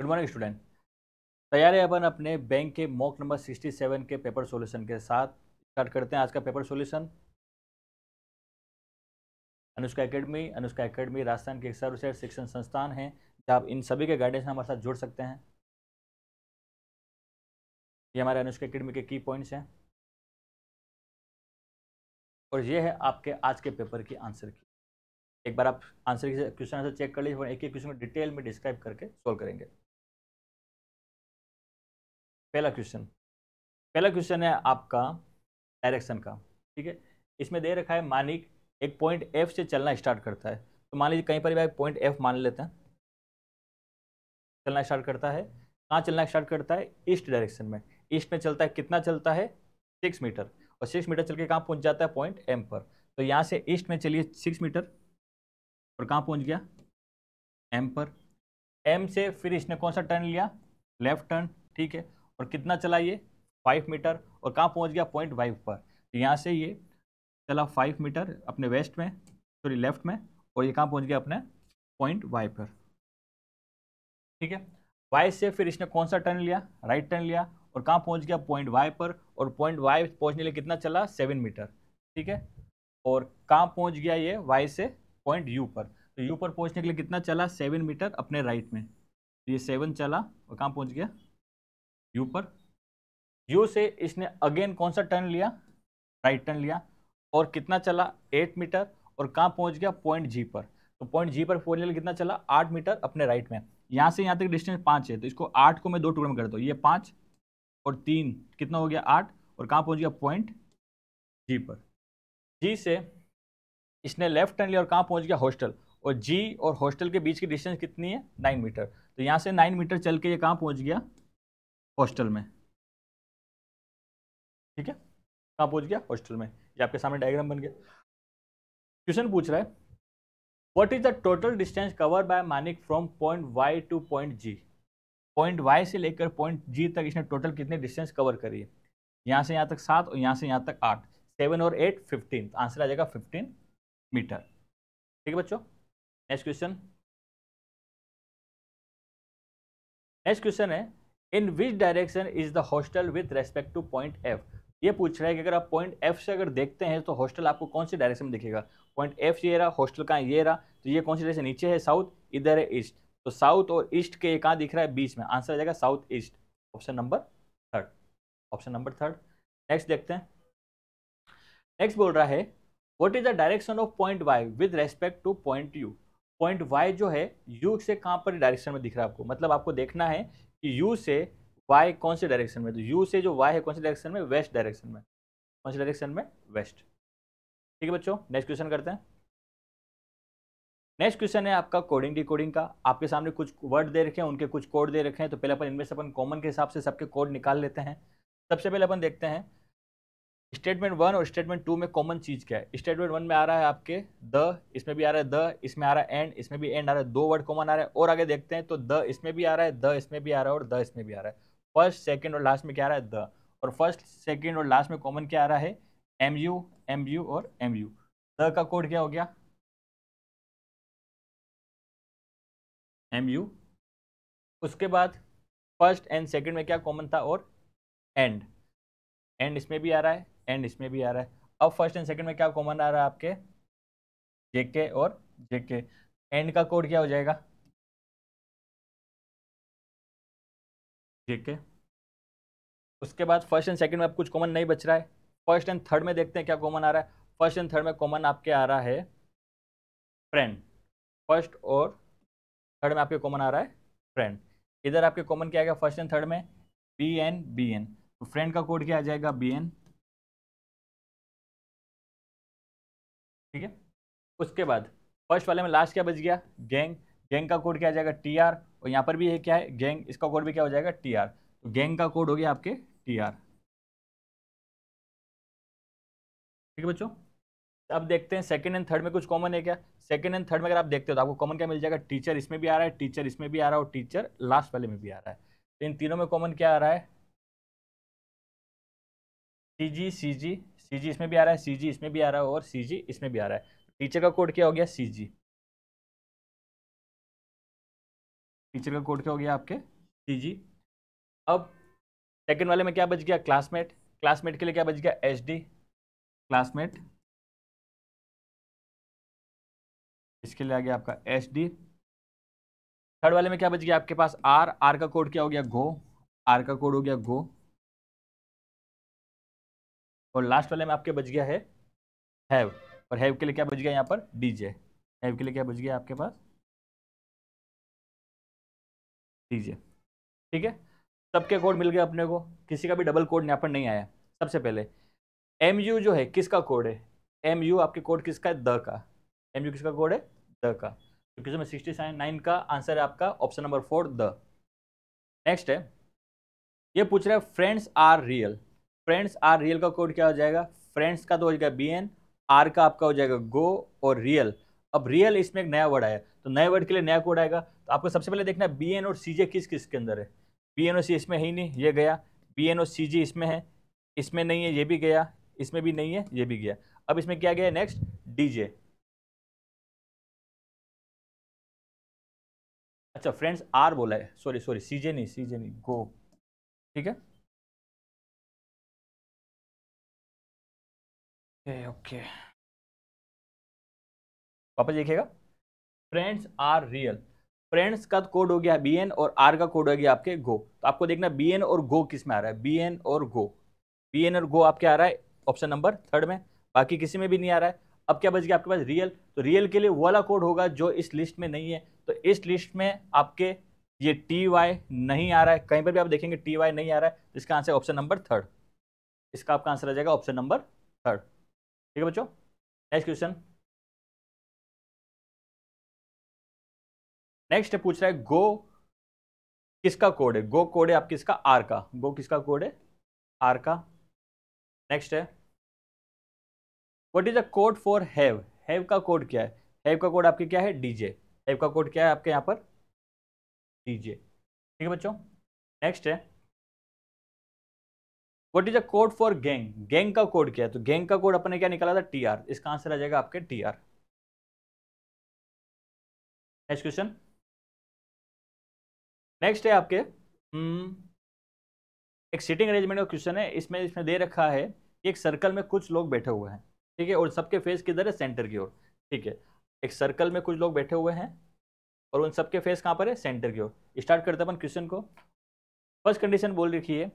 Good morning student. तैयार है अपन अपने बैंक के मॉक नंबर 67 के पेपर सॉल्यूशन के साथ। स्टार्ट करते हैं आज का paper solution. Anushka academy Rajasthan के एक सर्वश्रेष्ठ शिक्षण संस्थान है जहाँ आप इन सभी के गाइडेंस हमारे साथ जुड़ सकते हैं। ये हमारे अनुष्का एकेडमी के की पॉइंट्स हैं और ये है आपके आज के पेपर की आंसर की। एक बार आप आंसर क्वेश्चन आंसर चेक कर लीजिए, एक एक क्वेश्चन को डिटेल में डिस्क्राइब करके सोल्व करेंगे। पहला क्वेश्चन है आपका डायरेक्शन का। ठीक है, इसमें दे रखा है मानिक एक पॉइंट एफ से चलना स्टार्ट करता है। तो मान लीजिए कहीं पर भी पॉइंट एफ मान लेते हैं, चलना स्टार्ट करता है। कहाँ चलना स्टार्ट करता है? ईस्ट डायरेक्शन में। ईस्ट में चलता है, कितना चलता है? 6 मीटर। और 6 मीटर चल के कहाँ पहुँच जाता है? पॉइंट एम पर। तो यहाँ से ईस्ट में चलिए 6 मीटर और कहाँ पहुँच गया? एम पर। एम से फिर इसने कौन सा टर्न लिया? Left turn. ठीक है, और कितना चला ये? 5 मीटर। और कहाँ पहुँच गया? पॉइंट वाई पर। तो यहाँ से ये चला 5 मीटर अपने वेस्ट में, सॉरी लेफ्ट में, और ये कहाँ पहुँच गया? अपने पॉइंट वाई पर। ठीक है, वाई से फिर इसने कौन सा टर्न लिया? राइट टर्न लिया, और कहाँ पहुँच गया? पॉइंट वाई पर। और पॉइंट वाई पहुँचने के लिए कितना चला? 7 मीटर। ठीक है, और कहाँ पहुँच गया ये? वाई से पॉइंट यू पर। तो यू पर पहुँचने के लिए कितना चला? 7 मीटर अपने राइट में। तो ये 7 चला और कहाँ पहुँच गया? यू पर। यू से इसने अगेन कौन सा टर्न लिया? राइट टर्न लिया, और कितना चला? 8 मीटर। और कहाँ पहुँच गया? पॉइंट जी पर। तो पॉइंट जी पर पहुँचने के लिए कितना चला? 8 मीटर अपने राइट में। यहाँ से यहाँ तक डिस्टेंस 5 है, तो इसको 8 को मैं 2 टुकड़े में कर दो। ये 5 और 3 कितना हो गया? 8। और कहाँ पहुँच गया? पॉइंट जी पर। जी से इसने लेफ्ट टर्न लिया और कहाँ पहुँच गया? हॉस्टल। और जी और हॉस्टल के बीच की डिस्टेंस कितनी है? 9 मीटर। तो यहाँ से 9 मीटर चल के ये कहाँ पहुँच गया? हॉस्टल में। ठीक है, कहाँ पहुँच गया? हॉस्टल में। ये आपके सामने डायग्राम बन गया। क्वेश्चन पूछ रहा है what is the total distance cover by Manik from point Y to point G. Point Y से लेकर पॉइंट जी तक इसने टोटल कितने डिस्टेंस कवर करी है? यहाँ से यहाँ तक 7 और यहाँ से यहाँ तक 8। 7 और 8 15। तो आंसर आ जाएगा 15 मीटर। ठीक है बच्चों, नेक्स्ट क्वेश्चन है in which direction is the hostel with respect to point F. ये पूछ रहा है कि अगर आप पॉइंट एफ से अगर देखते हैं तो हॉस्टल आपको कौन सी डायरेक्शन में दिखेगा? पॉइंट एफ ये रहा, हॉस्टल कहाँ? ये रहा। तो ये कौन सी डायरेक्शन? नीचे है साउथ, इधर है ईस्ट। तो साउथ और ईस्ट के कहाँ दिख रहा है? बीच में। आंसर आ जाएगा south east. Option number third. Next देखते हैं। नेक्स्ट बोल रहा है what is the direction of point Y with respect to point U. Point Y जो है यू से कहाँ पर डायरेक्शन में दिख रहा है आपको? मतलब आपको देखना है कि यू से वाई कौन से डायरेक्शन में। तो यू से जो वाई है कौन सी डायरेक्शन में? वेस्ट डायरेक्शन में। कौन सी डायरेक्शन में? वेस्ट। ठीक है बच्चों, नेक्स्ट क्वेश्चन करते हैं। नेक्स्ट क्वेश्चन है आपका कोडिंग डिकोडिंग का। आपके सामने कुछ वर्ड दे रखे हैं, उनके कुछ कोड दे रखे हैं। तो पहले अपन इनमें से अपन कॉमन के हिसाब से सबके कोड निकाल लेते हैं। सबसे पहले अपन देखते हैं स्टेटमेंट 1 और स्टेटमेंट 2 में कॉमन चीज क्या है। स्टेटमेंट 1 में आ रहा है आपके द, इसमें भी आ रहा है द, इसमें आ रहा है एंड, इसमें भी एंड आ रहा है। 2 वर्ड कॉमन आ रहा है। और आगे देखते हैं तो द इसमें भी आ रहा है, द इसमें भी आ रहा है, और द इसमें भी आ रहा है। फर्स्ट सेकंड और लास्ट में क्या आ रहा है? द। और फर्स्ट सेकंड और लास्ट में कॉमन क्या आ रहा है? एम यू, एम यू और एम यू। द का कोड क्या हो गया? M U. उसके बाद फर्स्ट एंड सेकंड में क्या कॉमन था? और एंड। एंड इसमें भी आ रहा है, एंड इसमें भी आ रहा है। अब फर्स्ट एंड सेकंड में क्या कॉमन आ रहा है आपके? जेके और जेके। एंड का कोड क्या हो जाएगा? जेके। उसके बाद फर्स्ट एंड सेकंड में अब कुछ कॉमन नहीं बच रहा है। फर्स्ट एंड थर्ड में देखते हैं क्या कॉमन आ रहा है। फर्स्ट एंड थर्ड में कॉमन आपके आ रहा है फ्रेंड। फर्स्ट और थर्ड में आपके कॉमन आ रहा है फ्रेंड। इधर आपके कॉमन क्या आएगा? फर्स्ट एंड थर्ड में बी एन बी एन। तो फ्रेंड का कोड क्या आ जाएगा? B N. ठीक है, उसके बाद फर्स्ट वाले में लास्ट क्या बच गया? गैंग। गैंग का कोड क्या आ जाएगा? T R. और यहाँ पर भी है क्या है? गैंग। इसका कोड भी क्या हो जाएगा? T R. तो गैंग का कोड हो गया आपके टी आर। ठीक है बच्चों, अब देखते हैं सेकंड एंड थर्ड में कुछ कॉमन है क्या। सेकंड एंड थर्ड में अगर आप देखते हो तो आपको कॉमन क्या मिल जाएगा? टीचर इसमें भी आ रहा है, टीचर इसमें भी आ रहा है, और टीचर लास्ट वाले में भी आ रहा है। तो इन तीनों में कॉमन क्या आ रहा है? सीजी, सीजी, सीजी इसमें भी आ रहा है, सीजी इसमें भी आ रहा है, और सीजी इसमें भी आ रहा है। टीचर का कोड क्या हो गया? सीजी। टीचर का कोड क्या हो गया आपके? जी जी। अब सेकंड वाले में क्या बच गया, क्लासमेट। क्लासमेट के लिए क्या बच गया, एच डी, क्लासमेट। इसके लिए आ गया आपका एच डी। थर्ड वाले में क्या बच गया आपके पास, आर। आर का कोड क्या हो गया, गो। आर का कोड हो गया गो। और लास्ट वाले में आपके बच गया है हैव। और हैव के लिए क्या बच गया यहाँ पर, डीजे। हैव के लिए क्या बच गया आपके पास, डीजे। ठीक है, सबके कोड मिल गए अपने को, किसी का भी डबल कोड यहाँ पर नहीं आया। सबसे पहले एम यू जो है किसका कोड है, एम यू आपके कोड किसका है, द का। एम यू किसका कोड है, द का। तो किसी में 69 का आंसर है आपका ऑप्शन नंबर 4 द। नेक्स्ट है, ये पूछ रहा है friends are real. Friends are real का कोड क्या हो जाएगा, फ्रेंड्स का तो हो जाएगा बी एन, आर का आपका हो जाएगा गो, और रियल। अब रियल इसमें एक नया वर्ड आया, तो नए वर्ड के लिए नया कोड आएगा। तो आपको सबसे पहले देखना है बी एन और सी जे किस किस के अंदर है। बी एन और सी इसमें है ही नहीं, ये गया। बी एन और सी जी इसमें है, इसमें नहीं है, ये भी गया। इसमें भी नहीं है, ये भी गया। अब इसमें क्या गया नेक्स्ट, डीजे। अच्छा फ्रेंड्स आर बोला है, सॉरी सॉरी, सीजे नहीं, सीजे नहीं, गो। ठीक है, ओके। वापस देखिएगा, फ्रेंड्स आर रियल। फ्रेंड्स का कोड हो गया बी एन और आर का कोड हो गया आपके गो। तो आपको देखना बी एन और गो किस में आ रहा है, बी एन और गो। बी एन और गो आपके आ रहा है ऑप्शन नंबर थर्ड में, बाकी किसी में भी नहीं आ रहा है। अब क्या बच गया आपके पास, रियल। तो रियल के लिए वो वाला कोड होगा जो इस लिस्ट में नहीं है। तो इस लिस्ट में आपके ये टी वाई नहीं आ रहा है, कहीं पर भी आप देखेंगे टी वाई नहीं आ रहा है, तो इसका आंसर ऑप्शन नंबर थर्ड। इसका आपका आंसर आ जाएगा ऑप्शन नंबर थर्ड। ठीक है बच्चों, नेक्स्ट क्वेश्चन। नेक्स्ट पूछ रहा है गो किसका कोड है, गो कोड है आपकी इसका आर का, गो किसका कोड है, आर का। नेक्स्ट है, what is the code for have. Have का कोड क्या है, हैव का कोड आपके क्या है, डीजे। हैव का कोड क्या है आपके यहाँ पर, डीजे। ठीक है बच्चों, नेक्स्ट है, what is the code for gang. Gang का कोड क्या है, तो गैंग का कोड अपने क्या निकाला था, टी आर। इसका आंसर आ जाएगा आपके T R. Next question. Next है आपके एक सीटिंग अरेंजमेंट का क्वेश्चन है। इसमें इसमें दे रखा है कि एक सर्कल में कुछ लोग बैठे हुए हैं, ठीक है, और सबके फेस किधर है, सेंटर की ओर। ठीक है, एक सर्कल में कुछ लोग बैठे हुए हैं और उन सबके फेस कहाँ पर है, सेंटर की ओर। स्टार्ट करते हैं अपन क्वेश्चन को। फर्स्ट कंडीशन बोल रखी है,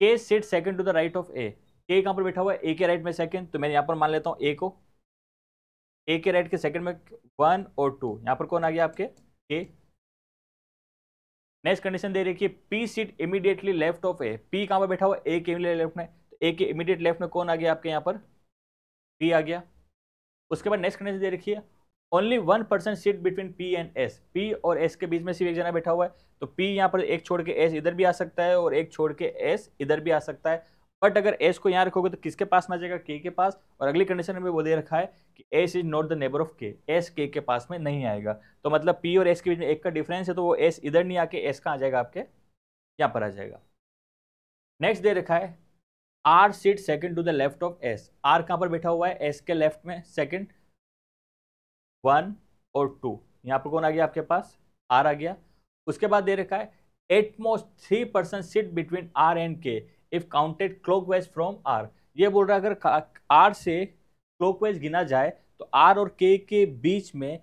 के sit second to the right of A. के कहाँ पर बैठा हुआ है, ए के राइट में सेकंड, तो मैं यहाँ पर मान लेता हूँ ए को। ए के राइट के सेकंड में 1 और 2, यहाँ पर कौन आ गया आपके, ए। नेक्स्ट कंडीशन दे रही है, P seat immediately left of A. P कहाँ पर बैठा हुआ है, ए के लेफ्ट में, तो ए के इमीडिएट लेफ्ट में कौन आ गया आपके यहाँ पर, पी आ गया। उसके बाद नेक्स्ट कंडीशन दे रखी है, only 1% seat between P and S. P और एस के बीच में सिर्फ एक जना बैठा हुआ है, तो पी यहाँ पर एक छोड़ के एस इधर भी आ सकता है और एक छोड़ के एस इधर भी आ सकता है। बट अगर एस को यहाँ रखोगे तो किसके पास में आ जाएगा, के के पास। और अगली कंडीशन में वो दे रखा है कि S is not the neighbour of के, एस के पास में नहीं आएगा। तो मतलब पी और एस के बीच में एक का डिफरेंस है, तो वो एस इधर नहीं आके एस कहाँ आ जाएगा, आपके यहाँ पर आ जाएगा। नेक्स्ट दे रखा है, R seat second to the left of S. R कहाँ पर बैठा हुआ है, एस के लेफ्ट में सेकंड, 1 और 2। यहाँ पर कौन आ गया आपके पास, आर आ गया। उसके बाद दे रखा है, utmost 3% seat between R and K if counted clockwise from R. ये बोल रहा है अगर आर से क्लॉकवाइज गिना जाए तो आर और के बीच में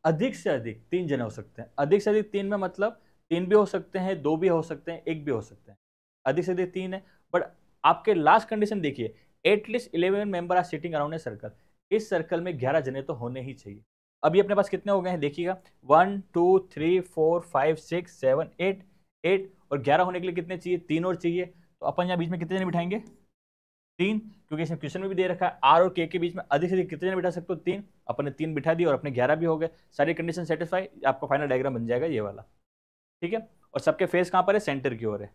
अधिक से अधिक 3 जने हो सकते हैं। अधिक से अधिक 3 में मतलब 3 भी हो सकते हैं, 2 भी हो सकते हैं, 1 भी हो सकते हैं। अधिक से अधिक 3 है। बट आपके लास्ट कंडीशन देखिए, at least 11 member are sitting around a circle. इस सर्कल में 11 जने तो होने ही चाहिए। अभी अपने पास कितने हो गए हैं देखिएगा, 1 2 3 4 5 6 7 8 8, और 11 होने के लिए कितने चाहिए, 3 और चाहिए। तो अपन यहाँ बीच में कितने जने बिठाएंगे, 3, क्योंकि इसमें क्वेश्चन में भी दे रखा है आर और के बीच में अधिक से अधिक कितने जने बिठा सकते हो, 3। अपने 3 बिठा दिए और अपने 11 भी हो गए। सारी कंडीशन सेटिस्फाई, आपका फाइनल डायग्राम बन जाएगा ये वाला। ठीक है, और सबके फेस कहाँ पर है, सेंटर की ओर है।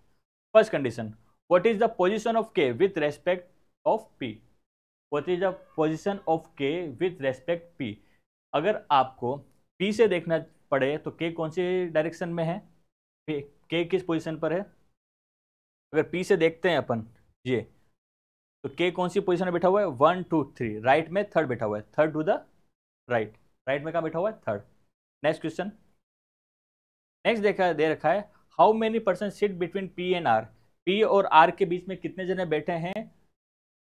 First condition, what is the position of K with respect of P. What is the position of K with respect P. अगर आपको पी से देखना पड़े तो के कौन सी डायरेक्शन में है, के किस पोजीशन पर है। अगर पी से देखते हैं अपन ये, तो के कौन सी पोजीशन में बैठा हुआ है, 1 2 3, राइट में थर्ड बैठा हुआ है, third to the right. Right में कहाँ बैठा हुआ है, थर्ड। नेक्स्ट क्वेश्चन, नेक्स्ट देखा दे रखा है how many person sit between P and R, P और आर के बीच में कितने जने बैठे हैं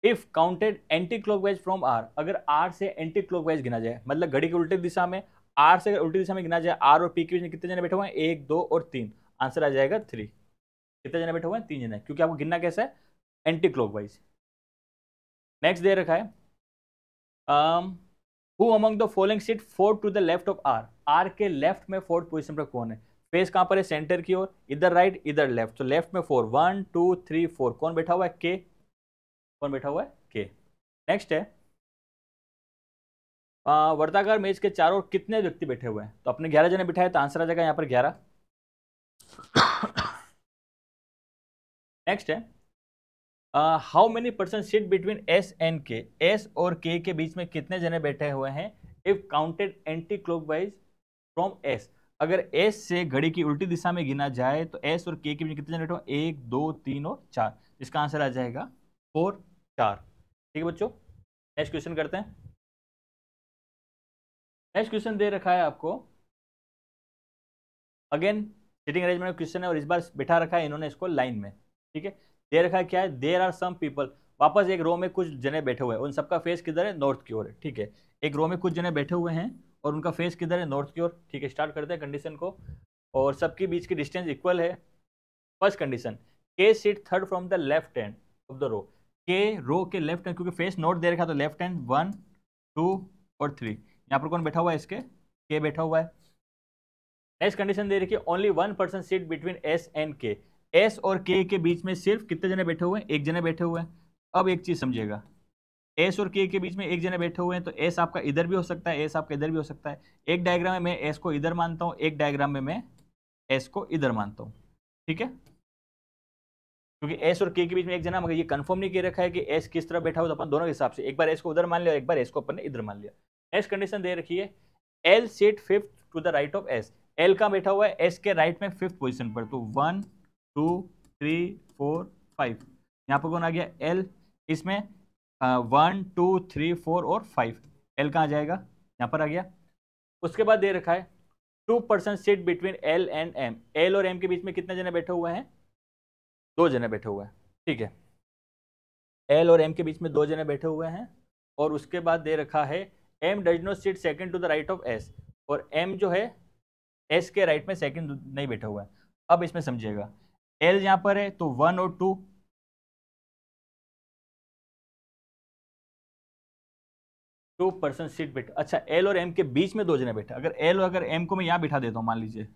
if counted anti clockwise from R, अगर आर से एंटी क्लॉकवाइज गिना जाए, मतलब घड़ी के उल्टे दिशा में, आर से अगर उल्टी दिशा में गिना जाए, आर और पी के बीच में कितने जने बैठे हुए हैं, 1 2 और 3, आंसर आ जाएगा 3। कितने जने बैठे हुए हैं, 3 जने, क्योंकि आपको गिनना कैसा है, एंटी क्लॉकवाइज। नेक्स्ट दे रखा है who among the following seat fourth to the left of R, R के लेफ्ट में फोर्थ पोजीशन पर कौन है, फेस कहां पर है, सेंटर की ओर, इधर राइट इधर लेफ्ट, तो लेफ्ट में 4 1 2 3 4, कौन बैठा हुआ है, के, कौन बैठा हुआ है, के। नेक्स्ट है वर्ताकार मेज के चारों ओर कितने व्यक्ति बैठे हुए हैं, तो अपने 11 जने बिठाए, तो आंसर आ जाएगा यहाँ पर 11। नेक्स्ट है how many person seat between S and के, एस और के के बीच में कितने जने बैठे हुए हैं if counted anti clockwise from S, अगर एस से घड़ी की उल्टी दिशा में गिना जाए तो एस और के बीच कितने जने बैठे हुए, 1 2 3 और 4, इसका आंसर आ जाएगा 4 4। ठीक है बच्चों, नेक्स्ट क्वेश्चन करते हैं। नेक्स्ट क्वेश्चन दे रखा है आपको, अगेन सिटिंग अरेंजमेंट क्वेश्चन है और इस बार बिठा रखा है इन्होंने इसको लाइन में। ठीक है, दे रखा है क्या है, देयर आर सम पीपल, वापस एक रो में कुछ जने बैठे हुए हैं, उन सबका फेस किधर है, नॉर्थ की ओर है। ठीक है, एक रो में कुछ जने बैठे हुए हैं और उनका फेस किधर है, नॉर्थ की ओर। ठीक है, स्टार्ट करते हैं कंडीशन को, और सबके बीच की डिस्टेंस इक्वल है। First condition, K seat third from the left hand of the row, के रो के लेफ्ट हैंड, क्योंकि फेस नॉर्थ दे रखा तो लेफ्ट हैंड 1 2 और 3, यहाँ पर कौन बैठा हुआ है, इसके के बैठा हुआ है। नेक्स्ट कंडीशन दे रखी है only one person seat between S and के, एस और के बीच में सिर्फ कितने जने बैठे हुए हैं, एक जने बैठे हुए हैं। अब एक चीज समझिएगा, एस और के बीच में एक जने बैठे हुए हैं, तो एस आपका इधर भी हो सकता है, एस आपका इधर भी हो सकता है। एक डायग्राम में मैं एस को इधर मानता हूं, एक डायग्राम में मैं एस को इधर मानता हूं। ठीक है, क्योंकि एस और के बीच में एक जना, मगर ये कंफर्म नहीं किया रखा है कि एस किस तरह बैठा हुआ, तो अपन दोनों के हिसाब से एक बार एस को उधर मान लिया, एक बार एस को अपन ने इधर मान लिया। नेक्स्ट कंडीशन दे रखी है L seat fifth to the right of S, L का बैठा हुआ है एस के राइट में फिफ्थ पोजीशन पर, तो 1 2 3 4 5, यहाँ पर कौन आ गया, एल, इसमें 1 2 3 4 और 5, एल कहाँ आ जाएगा, यहाँ पर आ गया। उसके बाद दे रखा है 2% seat between L and M, L और एम के बीच में कितने जने बैठे हुए हैं, 2 जने बैठे हुए हैं। ठीक है, एल और एम के बीच में 2 जने बैठे हुए हैं, और उसके बाद दे रखा है M does not seat second to the right of S, और एम जो है एस के राइट में सेकंड नहीं बैठा हुआ है। अब इसमें समझिएगा, एल यहां पर है तो 1 और 2, टू पर्सन सीट बैठे, अच्छा एल और एम के बीच में 2 जने बैठे, अगर एल और अगर एम को मैं यहां बिठा देता हूं, मान लीजिए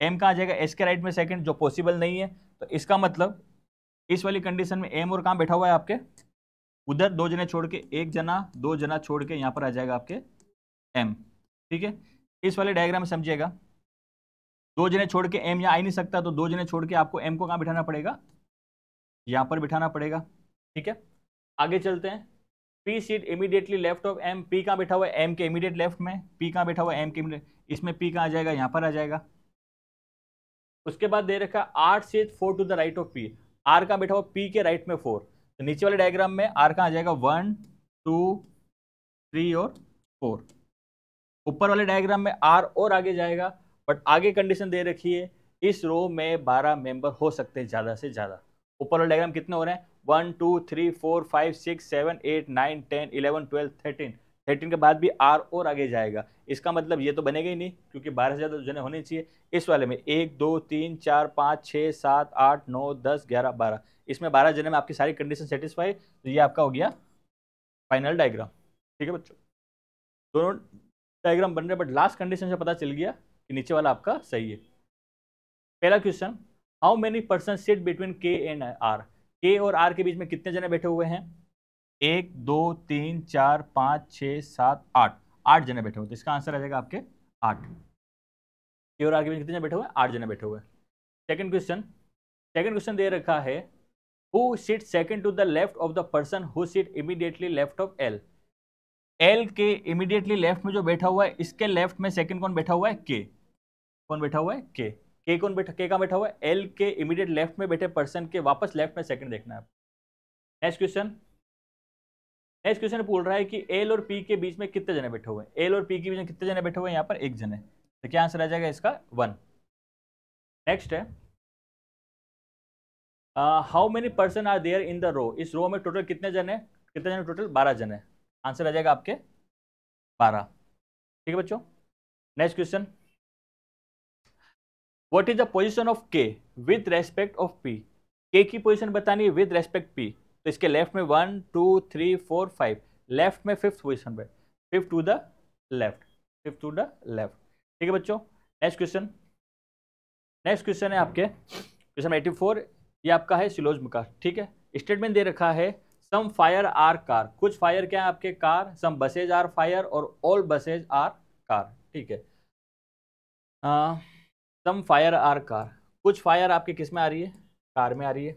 एम कहाँ आ जाएगा, एस के राइट में सेकंड, जो पॉसिबल नहीं है, तो इसका मतलब इस वाली कंडीशन में एम और कहाँ बैठा हुआ है आपके, उधर 2 जने छोड़ के, एक जना 2 जना छोड़ के यहाँ पर आ जाएगा आपके एम। ठीक है, इस वाले डायग्राम में समझिएगा, 2 जने छोड़ के एम यहाँ आ ही नहीं सकता, तो 2 जने छोड़ के आपको एम को कहाँ बिठाना पड़ेगा, यहाँ पर बिठाना पड़ेगा। ठीक है, आगे चलते हैं। P seat immediately left of M, P कहाँ बैठा हुआ है, एम के इमीडिएट लेफ्ट में, पी कहाँ बैठा हुआ है, एम के इमीडिएट, इसमें पी कहाँ आ जाएगा, यहाँ पर आ जाएगा। उसके बाद दे रखा R seat 4 to the right of P, R कहाँ बैठा हुआ, पी के राइट में 4, तो नीचे वाले डायग्राम में आर कहाँ आ जाएगा, 1 2 3 और 4। ऊपर वाले डायग्राम में आर और आगे जाएगा, बट आगे कंडीशन दे रखी है इस रो में 12 मेंबर हो सकते हैं ज़्यादा से ज़्यादा। ऊपर वाले डायग्राम कितने हो रहे हैं, 1 2 3 4 5 6 7 8 9 10 11 12 13, 13 के बाद भी आर और आगे जाएगा, इसका मतलब ये तो बनेगा ही नहीं, क्योंकि 12 से ज़्यादा जने होने चाहिए। इस वाले में 1 2 3 4 5 6 7 8 9 10 11 12, इसमें 12 जने में आपकी सारी कंडीशन सेटिस्फाई, तो ये आपका हो गया फाइनल डायग्राम। ठीक है बच्चों, दोनों डायग्राम बन रहे, बट लास्ट कंडीशन से पता चल गया कि नीचे वाला आपका सही है। पहला question, how many person seat between के एंड आर, के और आर के बीच में कितने जने बैठे हुए हैं, 1 2 3 4 5 6 7 8, 8 जने बैठे हुए, तो इसका आंसर आ जाएगा आपके 8। के और आर के बीच कितने जने बैठे हुए हैं, 8 जने बैठे हुए हैं। सेकंड क्वेश्चन दे रखा है who seat second to the left of the person who seat immediately left of L, L के इमीडिएटली लेफ्ट में जो बैठा हुआ है, इसके लेफ्ट में सेकंड कौन बैठा हुआ है, के, कौन बैठा हुआ है, के कौन बैठा, के कहाँ बैठा हुआ है, एल के इमीडिएट लेफ्ट में बैठे पर्सन के वापस लेफ्ट में सेकंड देखना है। नेक्स्ट क्वेश्चन पूछ रहा है कि एल और पी के बीच में कितने जने बैठे हुए हैं, एल और पी के बीच में कितने जने बैठे हुए हैं, यहाँ पर एक जने, तो क्या आंसर आ जाएगा इसका 1। नेक्स्ट है how many person are there in the row, इस रो में टोटल कितने जन है, कितने जन टोटल, 12 जन है, आंसर आ जाएगा आपके 12। ठीक है बच्चों। Next question, what is the position of K with respect of P, के की पोजीशन बतानी है विथ रेस्पेक्ट पी, तो इसके लेफ्ट में 1 2 3 4 5, लेफ्ट में फिफ्थ पोजीशन पे, fifth to the left, fifth to the left. ठीक है बच्चों। नेक्स्ट क्वेश्चन, नेक्स्ट क्वेश्चन है आपके क्वेश्चन 84, ये आपका है सिलोज्म का। ठीक है, स्टेटमेंट दे रखा है सम फायर आर कार, कुछ फायर क्या है आपके car, some buses are fire और ऑल बसेज आर कार। ठीक है, सम फायर आर कार, कुछ फायर आपके किस में आ रही है, कार में आ रही है।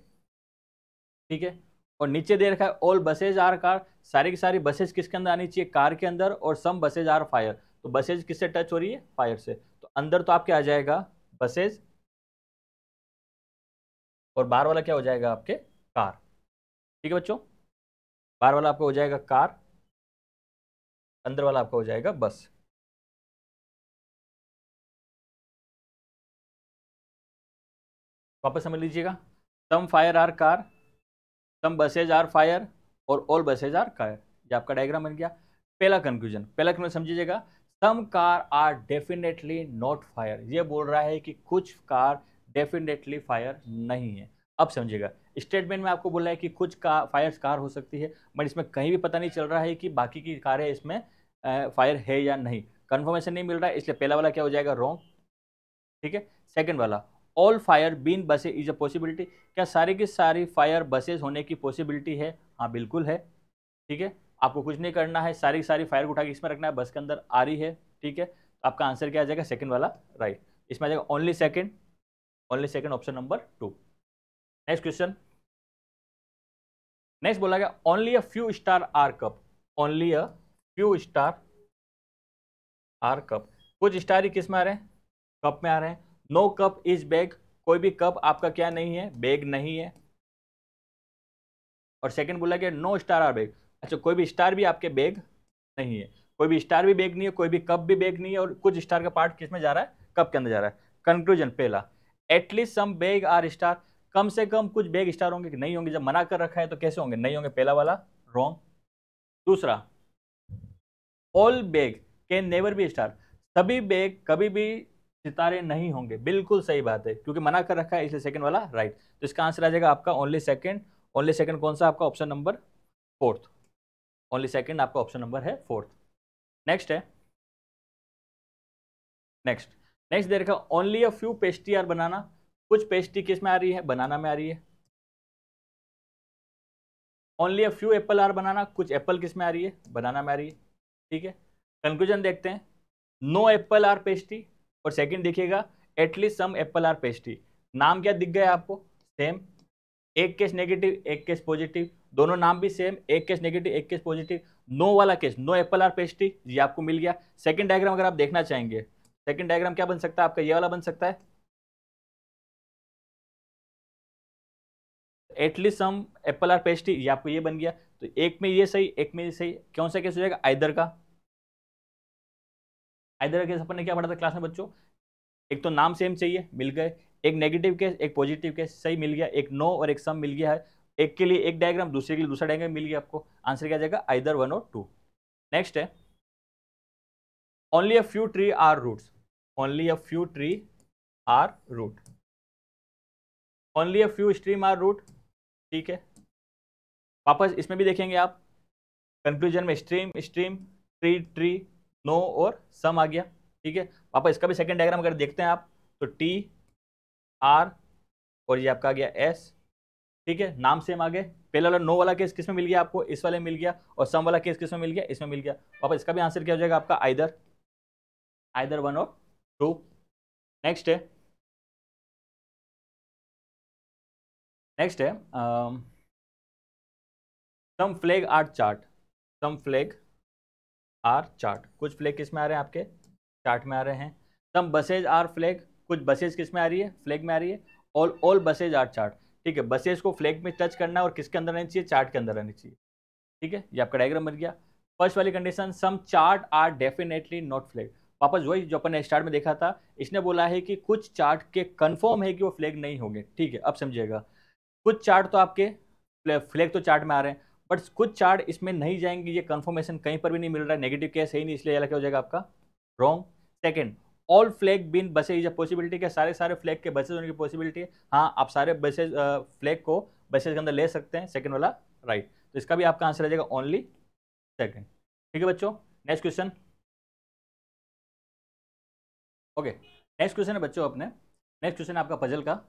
ठीक है, और नीचे दे रखा है ऑल बसेज आर कार, सारी की सारी बसेज किसके अंदर आनी चाहिए, कार के अंदर, और सम बसेज आर फायर, तो बसेज किससे टच हो रही है, फायर से, तो अंदर तो आपके आ जाएगा बसेज, और बाहर वाला क्या हो जाएगा आपके कार। ठीक है बच्चों, बाहर वाला आपका हो जाएगा कार, अंदर वाला आपका हो जाएगा बस। वापस समझ लीजिएगा, some fire are car, some buses are fire और ऑल बसेज आर कार, ये आपका डायग्राम बन गया। पहला कंक्लूजन, पहला कंक्लूजन समझिएगा, some car are definitely not fire, ये बोल रहा है कि कुछ कार डेफिनेटली फायर नहीं है। अब समझिएगा, स्टेटमेंट में आपको बोला है कि कुछ फायर कार हो सकती है, बट इसमें कहीं भी पता नहीं चल रहा है कि बाकी की कारें इसमें फायर है या नहीं, कंफर्मेशन नहीं मिल रहा है, इसलिए पहला वाला क्या हो जाएगा, रॉन्ग। ठीक है, सेकंड वाला, all fire being buses is a possibility, क्या सारी की सारी फायर बसेज होने की पॉसिबिलिटी है, हाँ बिल्कुल है। ठीक है, आपको कुछ नहीं करना है, सारी की सारी फायर उठा के इसमें रखना है, बस के अंदर आ रही है। ठीक है, तो आपका आंसर क्या आ जाएगा, सेकंड वाला राइट, इसमें आ जाएगा only second, only second option number 2। Next question, next बोला गया only a few star are cup, only a few star are cup, कुछ स्टार ही किस में आ रहे हैं, कप में आ रहे हैं। नो कप इज बैग, कोई भी कप आपका क्या नहीं है, बैग नहीं है। और सेकंड बोला गया नो स्टार आर बैग, अच्छा कोई भी स्टार भी आपके बैग नहीं है, कोई भी स्टार भी बैग नहीं है, कोई भी कप भी बैग नहीं है, और कुछ स्टार का पार्ट किस में जा रहा है, कप के अंदर जा रहा है। कंक्लूजन पहला, at least some bag are star, कम से कम कुछ बैग स्टार होंगे कि नहीं होंगे, जब मना कर रखा है तो कैसे होंगे, नहीं होंगे, पहला वाला रॉन्ग। दूसरा, all bag can never be star, सभी बैग कभी भी सितारे नहीं होंगे, बिल्कुल सही बात है, क्योंकि मना कर रखा है, इसलिए सेकंड वाला राइट। तो इसका आंसर आ जाएगा आपका ओनली सेकंड, ओनली सेकंड कौन सा आपका option number 4th, only second आपका ऑप्शन नंबर है 4th। नेक्स्ट है, नेक्स्ट, नेक्स्ट दे रखा only a few pastry are banana, कुछ पेस्ट्री किस में आ रही है, बनाना में आ रही है। Only a few apple are banana, कुछ एप्पल किस में आ रही है, बनाना में आ रही है। ठीक है, कंक्लूजन देखते हैं, नो एप्पल आर पेस्ट्री, और सेकंड देखिएगा at least some apple are pastry, नाम क्या दिख गया आपको, सेम, एक केस नेगेटिव एक केस पॉजिटिव, दोनों नाम भी सेम, एक केस नेगेटिव एक केस पॉजिटिव, नो वाला case no apple are pastry, ये आपको मिल गया। सेकंड डायग्राम अगर आप देखना चाहेंगे, सेकंड डायग्राम क्या बन सकता है आपका, ये वाला बन सकता है, at least some apple are pastry, ये आपको ये बन गया, तो एक में ये सही एक में ये सही, कौन सा केस हो जाएगा, आइदर का। आइदर का केस अपन ने क्या पढ़ा था क्लास में बच्चों, एक तो नाम सेम चाहिए, मिल गए, एक नेगेटिव केस एक पॉजिटिव केस सही मिल गया, एक नो और एक सम मिल गया है, एक के लिए एक डायग्राम दूसरे के लिए दूसरा डायग्राम मिल गया आपको, आंसर क्या जाएगा, आइदर 1 और 2। नेक्स्ट है, only a few tree are roots, only a few tree are root, only a few stream are root. ठीक है, वापस इसमें भी देखेंगे आप, कंक्लूजन में stream stream, tree tree, no और सम आ गया। ठीक है, वापस इसका भी सेकंड डायग्राम अगर देखते हैं आप, तो टी आर और ये आपका आ गया एस। ठीक है, नाम सेम आ गए, पहला वाला नो वाला केस किस में मिल गया आपको, इस वाले में मिल गया, और सम वाला केस किस में मिल गया, इसमें मिल गया। वापस इसका भी आंसर क्या हो जाएगा आपका, आइदर, आइदर 1 और 2। नेक्स्ट है, नेक्स्ट है some flag are chart, some flag are chart, कुछ फ्लैग किस में आ रहे हैं आपके, चार्ट में आ रहे हैं। सम बसेज आर फ्लैग, कुछ बसेज किस में आ रही है, फ्लैग में आ रही है। ऑल बसेज आर चार्ट, ठीक है, बसेज को फ्लैग में टच करना है और किसके अंदर रहनी चाहिए, चार्ट के अंदर रहनी चाहिए। ठीक है, ये आपका डायग्राम बन गया। फर्स्ट वाली condition, some chart are definitely not flag, वापस वही जो अपन ने स्टार्ट में देखा था, इसने बोला है कि कुछ चार्ट के कंफर्म है कि वो फ्लैग नहीं होंगे। ठीक है, अब समझिएगा, कुछ चार्ट तो आपके फ्लैग तो चार्ट में आ रहे हैं, बट कुछ चार्ट इसमें नहीं जाएंगे, ये कंफर्मेशन कहीं पर भी नहीं मिल रहा है, नेगेटिव केस है ही नहीं, इसलिए क्या हो जाएगा आपका wrong. Second, all flag being buses is a possibility, क्या सारे सारे फ्लैग के बसेज होने की पॉसिबिलिटी है? हाँ, आप सारे बसेज फ्लैग को बसेज के अंदर ले सकते हैं, सेकंड वाला राइट। तो इसका भी आपका आंसर आ जाएगा ओनली सेकंड। ठीक है बच्चों, next question. Okay, next question है बच्चों अपने, नेक्स्ट क्वेश्चन है आपका पजल का।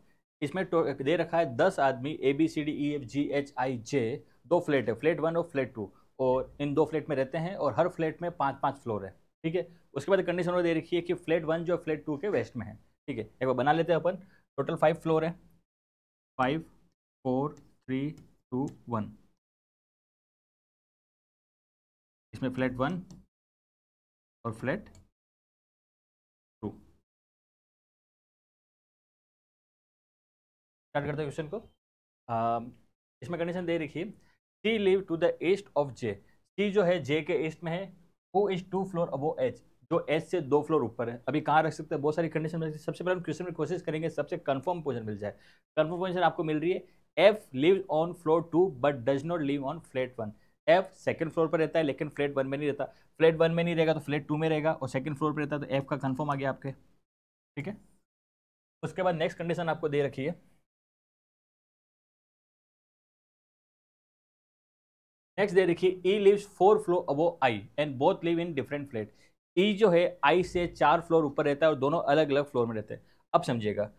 इसमें दे रखा है 10 आदमी ABCDEFGHIJ, दो फ्लैट है, फ्लैट 1 और फ्लैट 2, और इन दो फ्लैट में रहते हैं और हर फ्लैट में 5-5 फ्लोर है। ठीक है, उसके बाद कंडीशन और दे रखी है कि फ्लैट 1 जो फ्लैट 2 के वेस्ट में है। ठीक है, एक बार बना लेते हैं अपन। टोटल 5 फ्लोर है, 5 4 3 2 1। इसमें फ्लैट 1 और फ्लैट 2। स्टार्ट करते हैं क्वेश्चन को। इसमें कंडीशन दे रखी है, C live to the east of J, C जो है जे के ईस्ट में है, वो इज 2 फ्लोर अबो एच, जो एच से 2 फ्लोर ऊपर है। अभी कहाँ रख सकते हैं, बहुत सारी कंडीशन मिल सकती है। सबसे पहले हम क्वेश्चन में कोशिश करेंगे सबसे कंफर्म पोजीशन मिल जाए। कंफर्म पोजीशन आपको मिल रही है, F live on floor 2 but does not live on flat 1। F second floor पर रहता है लेकिन फ्लैट 1 में नहीं रहता, फ्लैट 1 में नहीं रहेगा तो फ्लैट 2 में रहेगा, और सेकंड फ्लोर पर रहता है तो एफ का कंफर्म आ गया आपके। ठीक है, उसके बाद नेक्स्ट कंडीशन आपको दे रखी है, नेक्स्ट दे देखिए, E lives 4 floor above I and both live in different flat. E जो है आई से 4 फ्लोर ऊपर रहता है और दोनों अलग अलग फ्लोर में रहते हैं। अब समझिएगा,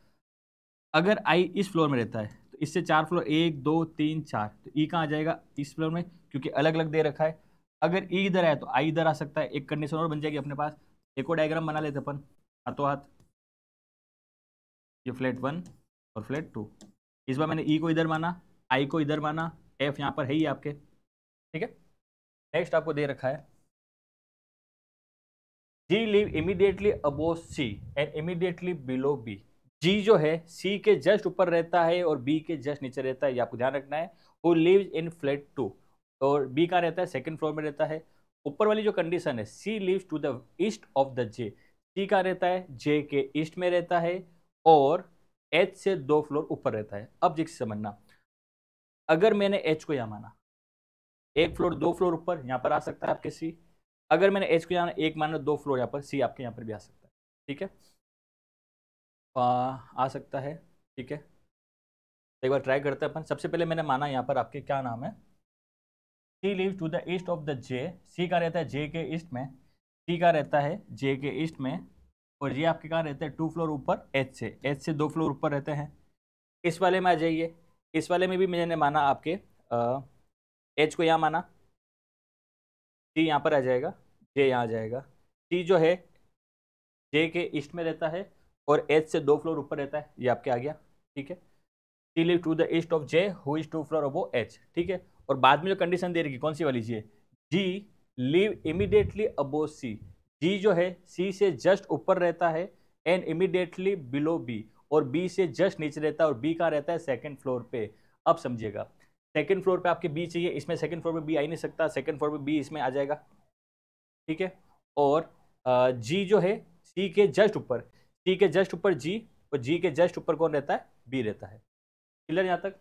अगर आई इस फ्लोर में रहता है तो इससे 4 फ्लोर, 1 2 3 4, तो ई कहाँ आ जाएगा, इस फ्लोर में, क्योंकि अलग अलग दे रखा है। अगर ई इधर है तो आई इधर आ सकता है। एक कंडीशन और बन जाएगी अपने पास, एक और डायग्राम बना लेते अपन हाथों हाथ। ये फ्लैट 1 और फ्लैट 2, इस बार मैंने ई को इधर माना, आई को इधर माना, एफ यहाँ पर है ही आपके। ठीक है, नेक्स्ट आपको दे रखा है, G live immediately above C and immediately below B. G जो है सी के जस्ट ऊपर रहता है और बी के जस्ट नीचे रहता है, ये आपको ध्यान रखना है। वो लिव्स इन फ्लैट 2, और बी कहाँ रहता है, सेकंड फ्लोर में रहता है। ऊपर वाली जो कंडीशन है, C lives to the east of the J, C कहाँ रहता है, जे के ईस्ट में रहता है और एच से 2 फ्लोर ऊपर रहता है। अब जिक्स समझना, अगर मैंने एच को यहाँ माना, 1 फ्लोर 2 फ्लोर ऊपर यहाँ पर आ सकता है आपके सी। अगर मैंने एच को यहाँ 1 माना, 2 फ्लोर यहाँ पर, सी आपके यहाँ पर भी आ सकता है। ठीक है, आ सकता है। ठीक है, एक बार ट्राई करते हैं अपन। सबसे पहले मैंने माना यहाँ पर आपके क्या नाम है, C live to the east of the J, C का रहता है जे के ईस्ट में, सी का रहता है जे के ईस्ट में, और ये आपके कहाँ रहते हैं 2 फ्लोर ऊपर एच से 2 फ्लोर ऊपर रहते हैं। इस वाले में आ जाइए, इस वाले में भी मैंने माना आपके एच को यहाँ माना, सी यहाँ पर आ जाएगा, जे यहाँ आ जाएगा। सी जो है जे के ईस्ट में रहता है और एच से 2 फ्लोर ऊपर रहता है, ये आपके आ गया। ठीक है, C live to the east of J who is 2 floor above H. ठीक है, और बाद में जो कंडीशन दे रही कौन सी वाली जी, जी लिव इमीडिएटली अबो सी, जी जो है सी से जस्ट ऊपर रहता है एंड इमीडिएटली बिलो बी, और बी से जस्ट नीचे रहता है, और बी कहाँ रहता है, सेकंड फ्लोर पे। अब समझिएगा, सेकंड फ्लोर पे आपके बी चाहिए, इसमें सेकंड फ्लोर पे बी आ ही नहीं सकता, सेकंड फ्लोर पे बी इसमें आ जाएगा। ठीक है, और जी जो है सी के जस्ट ऊपर, सी के जस्ट ऊपर जी, और जी के जस्ट ऊपर कौन रहता है, बी रहता है। क्लियर यहाँ तक?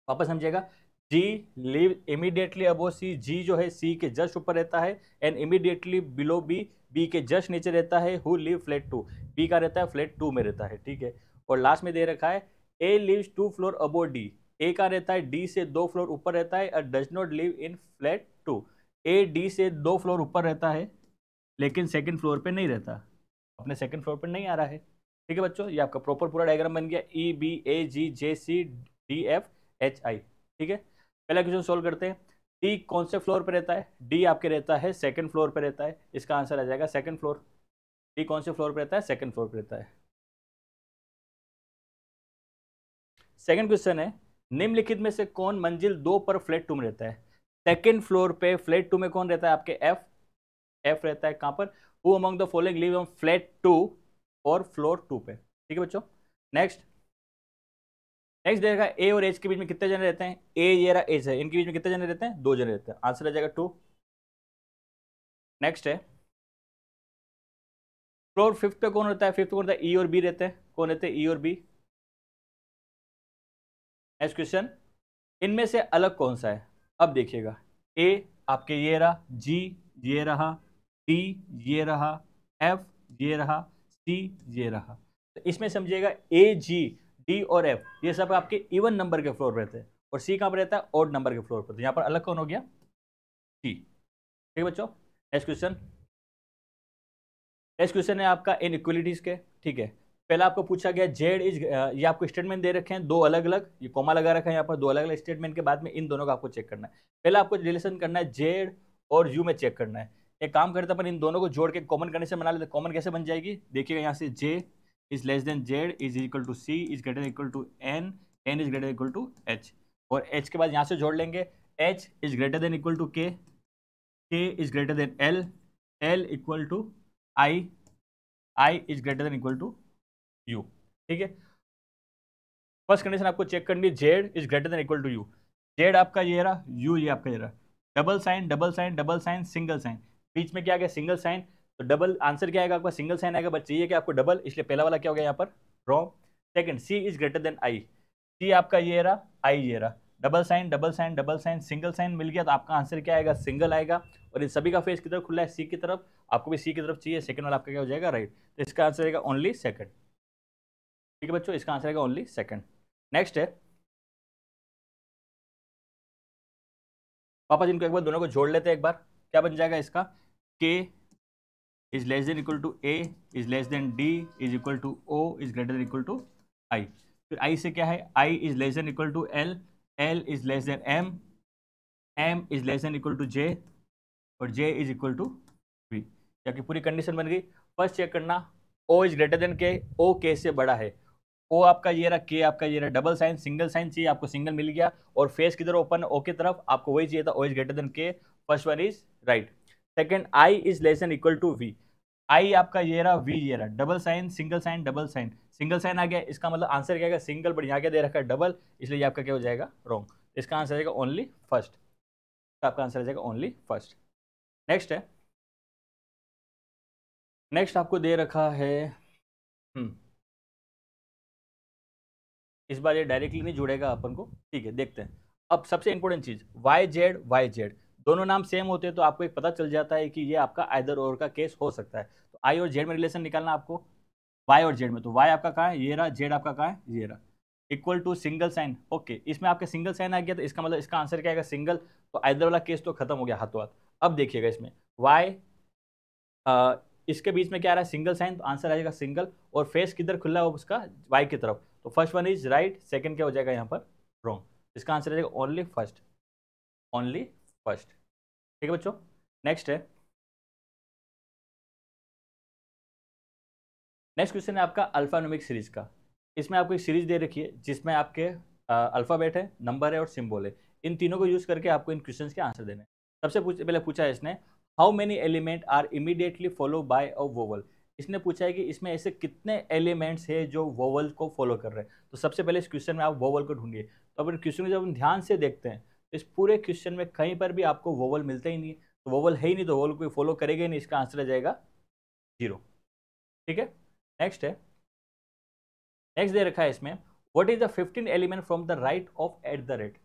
वापस समझिएगा, जी लिव इमीडिएटली अबो सी, जी जो है सी के जस्ट ऊपर रहता है and immediately below B, B के जस्ट नीचे रहता है। हु लिव फ्लैट 2, बी का रहता है फ्लैट 2 में रहता है। ठीक है, और लास्ट में दे रखा है, ए लिव्स 2 फ्लोर अबो डी, ए का रहता है डी से 2 फ्लोर ऊपर रहता है और does not live in flat 2। A D से 2 फ्लोर ऊपर रहता है लेकिन सेकंड फ्लोर पे नहीं रहता, अपने सेकंड फ्लोर पर नहीं आ रहा है। ठीक है बच्चों, ये आपका प्रॉपर पूरा डायग्राम बन गया, E B A G J C D F H I. ठीक है, पहला क्वेश्चन सोल्व करते हैं। डी कौन से फ्लोर पे रहता है, डी आपके रहता है सेकंड फ्लोर पे रहता है, इसका आंसर आ जाएगा सेकंड फ्लोर। डी कौन से फ्लोर पे रहता है, सेकंड फ्लोर पे रहता है। सेकंड क्वेश्चन है, निम्नलिखित में से कौन मंजिल 2 पर फ्लैट 2 में रहता है। सेकंड फ्लोर पे फ्लैट 2 में कौन रहता है, आपके एफ, एफ रहता है कहां पर, who among the following live on flat 2 और फ्लोर 2 पे। ठीक है बच्चों, नेक्स्ट नेक्स्ट देखा, ए और एच के बीच में कितने जने रहते हैं, ए ये रहा एच है, इनके बीच में कितने जने रहते हैं, 2 जने रहते हैं, आंसर आ जाएगा 2। नेक्स्ट है, फ्लोर फिफ्थ पे कौन रहता है? फिफ्थ कौन रहता है? ई और बी रहते हैं। कौन रहते हैं? ई और बी। नेक्स्ट क्वेश्चन, इनमें से अलग कौन सा है? अब देखिएगा, ए आपके ये रहा, जी ये रहा, डी ये रहा, एफ ये रहा, सी ये रहा। तो इसमें समझिएगा ए जी डी और एफ ये सब आपके इवन नंबर के फ्लोर पे रहते हैं, और सी कहाँ पर रहता है? ऑड नंबर के फ्लोर पर। तो यहाँ पर अलग कौन हो गया? सी। ठीक है बच्चों। नेक्स्ट क्वेश्चन, नेक्स्ट क्वेश्चन है आपका इनइक्वलिटीज के। ठीक है, पहला आपको पूछा गया जेड इज, ये आपको स्टेटमेंट दे रखे हैं दो अलग अलग, ये कॉमा लगा रखा है यहाँ पर, दो अलग अलग स्टेटमेंट के बाद में इन दोनों का आपको चेक करना है। पहला आपको रिलेशन करना है जेड और यू में चेक करना है। एक काम करते हैं अपन इन दोनों को जोड़ के कॉमन कंडीशन बना लेते हैं। कॉमन कैसे बन जाएगी? देखिएगा यहाँ से, J is less than Z is equal to C is greater equal to N, N is greater equal to H, और एच के बाद यहाँ से जोड़ लेंगे H is greater than equal to K, K is greater than L, L equal to I, I is greater than equal to U. ठीक है, first condition आपको चेक करनी है, Z is greater than equal to you. Z आपका ये रहा, U ये आपका ये रहा, double sign double sign double sign single sign, बीच में क्या आ गया? Single sign. तो डबल आंसर क्या आएगा आपका? सिंगल साइन आएगा, बट चाहिए क्या आपको? डबल, इसलिए पहला वाला क्या हो गया यहाँ पर? Wrong. Second, C is greater than I, C आपका ये रहा, आई ये रहा, double sign double sign double sign single sign मिल गया, तो आपका आंसर क्या आएगा? सिंगल आएगा। और इन सभी का फेस की तरफ खुला है, सी की तरफ, आपको भी सी की तरफ चाहिए, सेकंड वाला आपका क्या हो जाएगा? राइट। तो इसका आंसर आएगा ओनली सेकंड। ठीक है बच्चों, इसका आंसर आएगा ओनली सेकंड। नेक्स्ट है, पापा जिनको एक बार दोनों को जोड़ लेते हैं एक बार, क्या बन जाएगा इसका? K is less than equal to A is less than D is equal to O is greater than equal to I. फिर आई से क्या है? I is less than equal to L, L is less than M, M is less than equal to J, और J is equal to V. जबकि पूरी condition बन गई। First check करना, ओ इज ग्रेटर देन के, ओ के से बड़ा है। ओ आपका ये रहा, के आपका ये रहा, डबल साइन सिंगल साइन चाहिए आपको, सिंगल मिल गया, और फेस किधर ओपन? ओ की तरफ, आपको वही चाहिए था, O is greater than K, first one is right. Second, I is less than equal to V, I आपका ये रहा, वी ये रहा, double sign single sign double sign, single sign आ गया, इसका मतलब आंसर क्या आएगा? सिंगल, बट यहाँ क्या दे रखा है? डबल, इसलिए आपका क्या हो जाएगा? रॉन्ग। इसका आंसर आएगा ओनली फर्स्ट, आपका आंसर आ जाएगा ओनली फर्स्ट। नेक्स्ट है, नेक्स्ट आपको दे रखा है, इस बार ये डायरेक्टली नहीं जुड़ेगा अपन को, ठीक है देखते हैं। अब सबसे इंपॉर्टेंट चीज, वाई जेड दोनों नाम सेम होते हैं तो आपको एक पता चल जाता है कि ये आपका आइदर और का केस हो सकता है। तो आई और जेड में रिलेशन निकालना आपको, वाई और जेड में। तो वाई आपका कहाँ है? ये रहा, जेड आपका कहाँ है? ये रहा, equal to single sign. Okay, इसमें आपका सिंगल साइन आ गया, तो इसका मतलब इसका आंसर क्या आएगा? सिंगल। तो आइदर वाला केस तो खत्म हो गया हाथों हाथ। अब देखिएगा इसमें वाई, इसके बीच में क्या आ रहा है? सिंगल साइन, तो आंसर आ जाएगा सिंगल, और फेस किधर खुला है उसका? वाई की तरफ। तो first one is right, second क्या हो जाएगा यहाँ पर? रॉन्ग। इसका आंसर आ जाएगा ओनली फर्स्ट, ओनली फर्स्ट। ठीक है बच्चों। नेक्स्ट है, नेक्स्ट क्वेश्चन है आपका अल्फान्यूमिक सीरीज का। इसमें आपको एक सीरीज दे रखी है जिसमें आपके अल्फाबेट है, नंबर है और सिंबल है। इन तीनों को यूज करके आपको इन क्वेश्चंस के आंसर देने हैं। सबसे पहले पूछा है इसने, how many element are immediately follow by a vowel. इसने पूछा है कि इसमें ऐसे कितने एलिमेंट्स है जो वोवल को फॉलो कर रहे हैं। तो सबसे पहले इस क्वेश्चन में आप वोवल को ढूंढिए। तो अब क्वेश्चन को जब हम ध्यान से देखते हैं तो इस पूरे क्वेश्चन में कहीं पर भी आपको वोवल मिलता ही नहीं है। तो वोवल है ही नहीं, तो वोवल को फॉलो करेगा ही नहीं, इसका आंसर आ जाएगा 0। ठीक है। नेक्स्ट है, नेक्स्ट दे रखा है इसमें, what is the 15 element from the right of at the rate.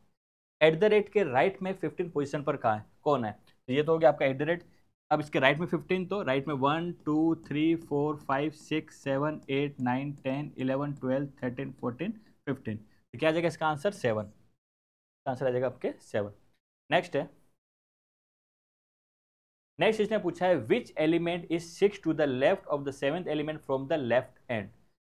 At the rate के राइट में 15 पोजीशन पर कहाँ है, कौन है? तो ये तो हो गया आपका एट द रेट। अब इसके राइट में 15, तो राइट में 1 2 3 4 5 6 7 8 9 10 11 12 13 14 15। तो क्या आ जाएगा इसका आंसर? 7। आंसर आ जाएगा आपके 7। नेक्स्ट है, नेक्स्ट इसने पूछा है which element is 6 to the left of the 7th element from the left end.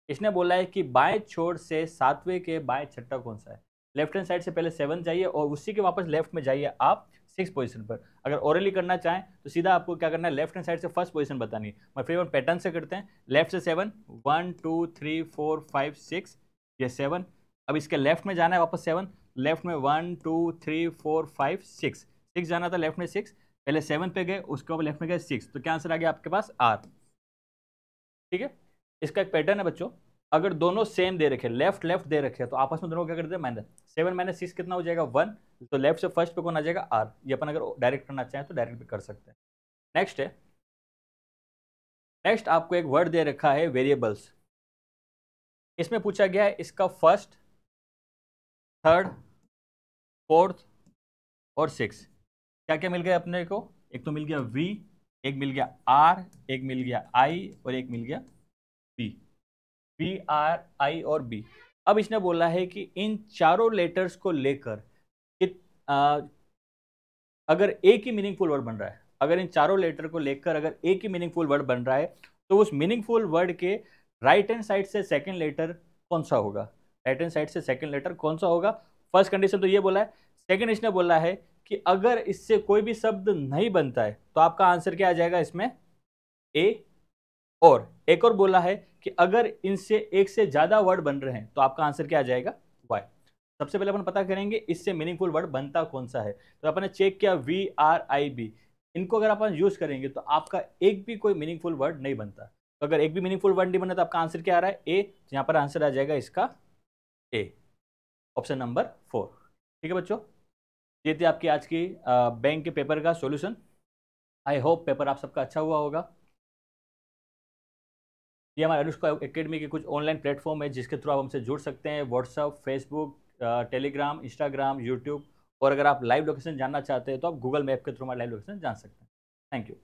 इसने बोला है कि बाएं छोर से 7वें के बाएं छठा कौन सा है। लेफ्ट हैंड साइड से पहले 7 जाइए और उसी के वापस लेफ्ट में जाइए आप 6 पोजीशन पर। अगर ओरली करना चाहें तो सीधा आपको क्या करना है, लेफ्ट हैंड साइड से फर्स्ट पोजीशन बतानी है। मैं फिर पैटर्न से करते हैं, लेफ्ट से 7 1 2 3 4 5 6, ये 7। अब इसके लेफ्ट में जाना है वापस 7, लेफ्ट में 1 2 3 4 5 6, 6 जाना था लेफ्ट में 6, पहले 7 पे गए, उसके बाद लेफ्ट में गए 6, तो क्या आंसर आ गया आपके पास? R। ठीक है। इसका एक पैटर्न है बच्चों, अगर दोनों सेम दे रखे, लेफ्ट लेफ्ट दे रखे, तो आपस में दोनों क्या करते हैं? माइनस 7 माइनस 6 कितना हो जाएगा? 1। तो लेफ्ट से फर्स्ट पे कौन आ जाएगा? R। ये अपन अगर डायरेक्ट करना चाहें तो डायरेक्ट भी कर सकते हैं। नेक्स्ट है, नेक्स्ट आपको एक वर्ड दे रखा है वेरिएबल्स। इसमें पूछा गया है इसका फर्स्ट, थर्ड, फोर्थ और सिक्स क्या क्या मिल गया अपने को। एक तो मिल गया V, एक मिल गया R, एक मिल गया I और एक मिल गया B। V, R, I और B। अब इसने बोला है कि इन चारों लेटर्स को लेकर अगर एक ही मीनिंगफुल वर्ड बन रहा है, अगर इन चारों लेटर को लेकर अगर एक ही मीनिंगफुल वर्ड बन रहा है तो उस मीनिंगफुल वर्ड के राइट हैंड साइड से सेकंड लेटर कौन सा होगा। राइट हैंड साइड से सेकंड लेटर कौन सा होगा। फर्स्ट कंडीशन तो ये बोला है। सेकंड इसने बोला है कि अगर इससे कोई भी शब्द नहीं बनता है तो आपका आंसर क्या आ जाएगा इसमें, ए। और एक और बोला है कि अगर इनसे एक से ज्यादा वर्ड बन रहे हैं तो आपका आंसर क्या आ जाएगा, वाई। सबसे पहले अपन पता करेंगे इससे मीनिंगफुल वर्ड बनता कौन सा है। तो अपन ने चेक किया VRIB, इनको अगर अपन यूज करेंगे तो आपका एक भी कोई मीनिंगफुल वर्ड नहीं बनता। तो अगर एक भी मीनिंगफुल वर्ड नहीं बना तो आपका आंसर क्या आ रहा है, ए। तो यहाँ पर आंसर आ जाएगा इसका ए, ऑप्शन नंबर 4। ठीक है बच्चों, ये थी आपकी आज की बैंक के पेपर का सॉल्यूशन। आई होप पेपर आप सबका अच्छा हुआ होगा। ये हमारे अनुष्का एकेडमी के कुछ ऑनलाइन प्लेटफॉर्म है जिसके थ्रू आप हमसे जुड़ सकते हैं। WhatsApp, Facebook, Telegram, Instagram, YouTube. और अगर आप लाइव लोकेशन जानना चाहते हैं तो आप गूगल मैप के थ्रू हमारा लाइव लोकेशन जान सकते हैं। Thank you.